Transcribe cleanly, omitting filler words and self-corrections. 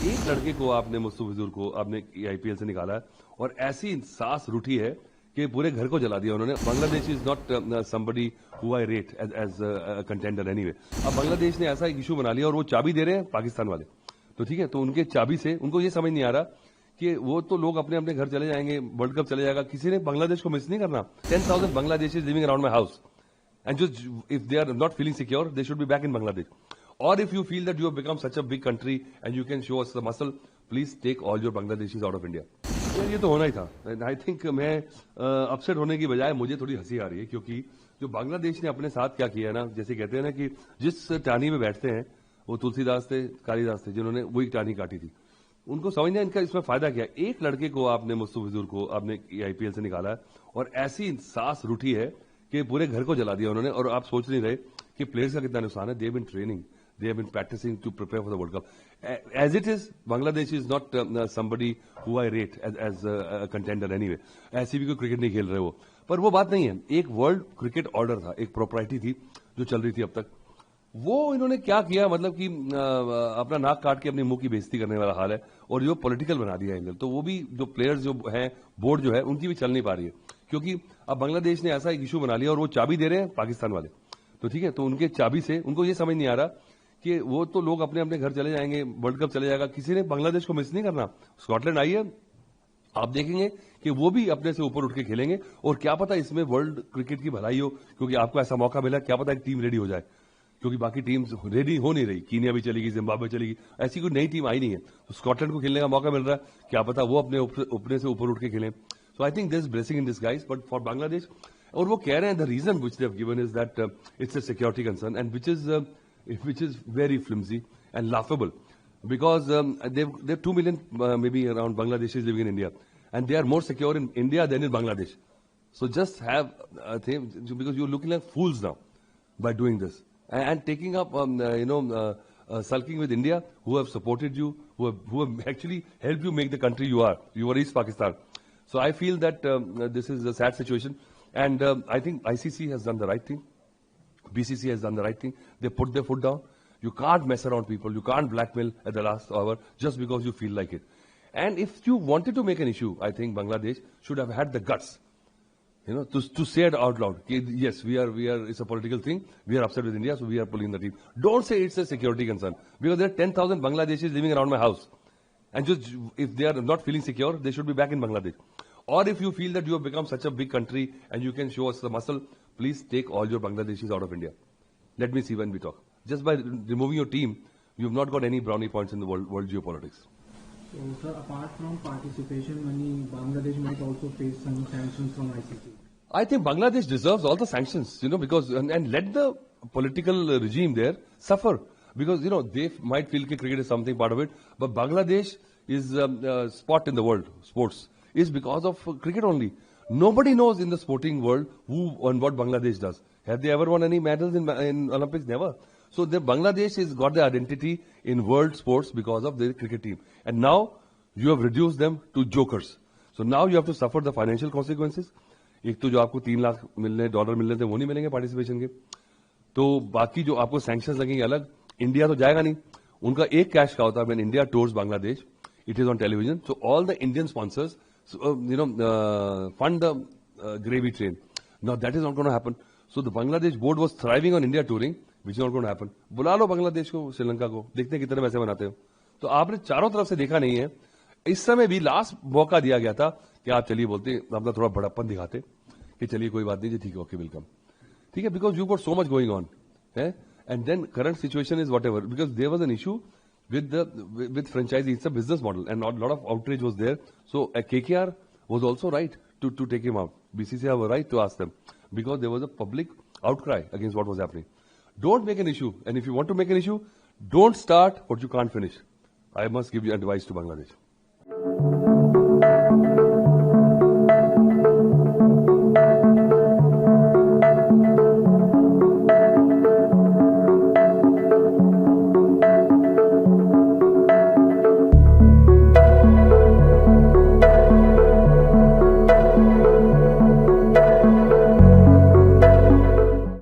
एक लड़के को आपने मुस्तफा फिजूर को आपने आईपीएल से निकाला है और ऐसी सांस रूठी है कि पूरे घर को जला दिया उन्होंने। Bangladesh is not somebody who I rate as contender anyway. अब बांग्लादेश ने ऐसा एक इशू बना लिया और वो चाबी दे रहे हैं पाकिस्तान वाले। तो ठीक है, तो उनके चाबी से उनको ये समझ नहीं आ रहा कि वो तो लोग अपने अपने घर चले जाएंगे, वर्ल्ड कप चले जाएगा, किसी ने बांग्लादेश को मिस नहीं करना। 10,000 Bangladeshi living around my house and just if they are not feeling secure, they should be back in Bangladesh. Or if you feel that you have become such a big country and you can show us the muscle, please take all your Bangladeshis out of India. यार ये तो होना ही था। I think मैं upset होने की बजाय मुझे थोड़ी हंसी आ रही है, क्योंकि जो बांग्लादेश ने अपने साथ क्या किया है ना, जैसे कहते हैं ना कि जिस टानी में बैठते हैं वो तुलसीदास थे, कालिदास थे, जिन्होंने वही टानी काटी थी। उनको समझना इनका इसमें फायदा क्या। एक लड़के को आपने मुस्तफा फिजूर को आपने आईपीएल से निकाला है और ऐसी सांस रूठी है कि पूरे घर को जला दिया उन्होंने। और आप सोच नहीं रहे कि प्लेयर्स का कितना नुकसान है। They have been training, they have been practicing to prepare for the world cup. As it is Bangladesh is not somebody who I rate as contender anyway. ऐसी भी कोई क्रिकेट नहीं खेल रहे वो, पर वो बात नहीं है। एक वर्ल्ड क्रिकेट ऑर्डर था, एक प्रोप्राइटी थी जो चल रही थी अब तक। वो इन्होंने क्या किया, मतलब कि अपना नाक काट के अपने मुंह की बेइज्जती करने वाला हाल है और जो पॉलिटिकल बना दिया एंगल। तो वो भी जो प्लेयर्स जो है, बोर्ड जो है, उनकी भी चल नहीं पा रही है, क्योंकि अब बांग्लादेश ने ऐसा एक इशू बना लिया और वो चाबी दे रहे हैं पाकिस्तान वाले। तो ठीक है, तो उनके चाबी से उनको ये समझ नहीं आ रहा कि वो तो लोग अपने अपने घर चले जाएंगे, वर्ल्ड कप चले जाएगा, किसी ने बांग्लादेश को मिस नहीं करना। स्कॉटलैंड आई है, आप देखेंगे कि वो भी अपने से ऊपर उठ के खेलेंगे और क्या पता इसमें वर्ल्ड क्रिकेट की भलाई हो, क्योंकि आपको ऐसा मौका मिला, क्या पता एक टीम रेडी हो जाए, क्योंकि बाकी टीम्स रेडी हो नहीं रही। कीनिया भी चलेगी, जिम्बाब्वे चलेगी, ऐसी कोई नई टीम आई नहीं है। तो स्कॉटलैंड को खेलने का मौका मिल रहा है, क्या पता वो अपने से ऊपर उठ के खेलें। So I think there's blessing in disguise, but for Bangladesh, और वो कह रहे हैं the reason which they have given is that it's a security concern and which is very flimsy and laughable, because they've 2 million maybe around Bangladeshis living in India, and they are more secure in India than in Bangladesh. So just have a thing, because you're looking like fools now by doing this and taking up sulking with India, who have supported you, who have actually helped you make the country you are. You are East Pakistan. So I feel that this is a sad situation, and I think ICC has done the right thing. BCC has done the right thing. They put their foot down. You can't mess around people. You can't blackmail at the last hour just because you feel like it. And if you wanted to make an issue, I think Bangladesh should have had the guts, to say it out loud. Yes, we are. It's a political thing. We are upset with India, so we are pulling the team. Don't say it's a security concern, because there are 10,000 Bangladeshis living around my house. And just if they are not feeling secure, they should be back in Bangladesh. Or if you feel that you have become such a big country and you can show us the muscle, please take all your Bangladeshis out of India. Let me see when we talk. Just by removing your team, you have not got any brownie points in the world geopolitics. So, sir, apart from participation money, Bangladesh might also face some sanctions from ICC. I think Bangladesh deserves all the sanctions, because and let the political regime there suffer. Because, they might feel that cricket is something part of it, but Bangladesh is a spot in the world, sports, is because of cricket only. Nobody knows in the sporting world who and what Bangladesh does. Have they ever won any medals in Olympics? Never. So the Bangladesh has got their identity in world sports because of their cricket team. And now you have reduced them to jokers. So now you have to suffer the financial consequences. एक तो जो आपको $3 lakh dollar मिलने थे वो नहीं मिलेंगे participation के, तो बाकी जो आपको सैंक्शंस लगेंगे अलग। इंडिया तो जाएगा नहीं, उनका एक कैश का होता है when India tours Bangladesh, it is on television, so all the Indian sponsors fund the gravy train. Now that is not going to happen. So the Bangladesh board was thriving on India touring, which is not going to happen. बुला लो बांग्लादेश को, श्रीलंका को, देखते हैं कितने पैसे बनाते हो। तो आपने चारों तरफ से देखा नहीं है। इस समय भी लास्ट मौका दिया गया था कि आप चलिए बोलते, अपना थोड़ा बड़प्पन दिखाते कि चलिए कोई बात नहीं जी, ठीक है, ओके, वेलकम, ठीक है, because you got so much going on है। And then current situation is whatever, because there was an issue with franchisee. It's a business model, and a lot of outrage was there. So KKR was also right to take him out. BCCI have a right to ask them, because there was a public outcry against what was happening. Don't make an issue, and if you want to make an issue, don't start what you can't finish. I must give you advice to Bangladesh.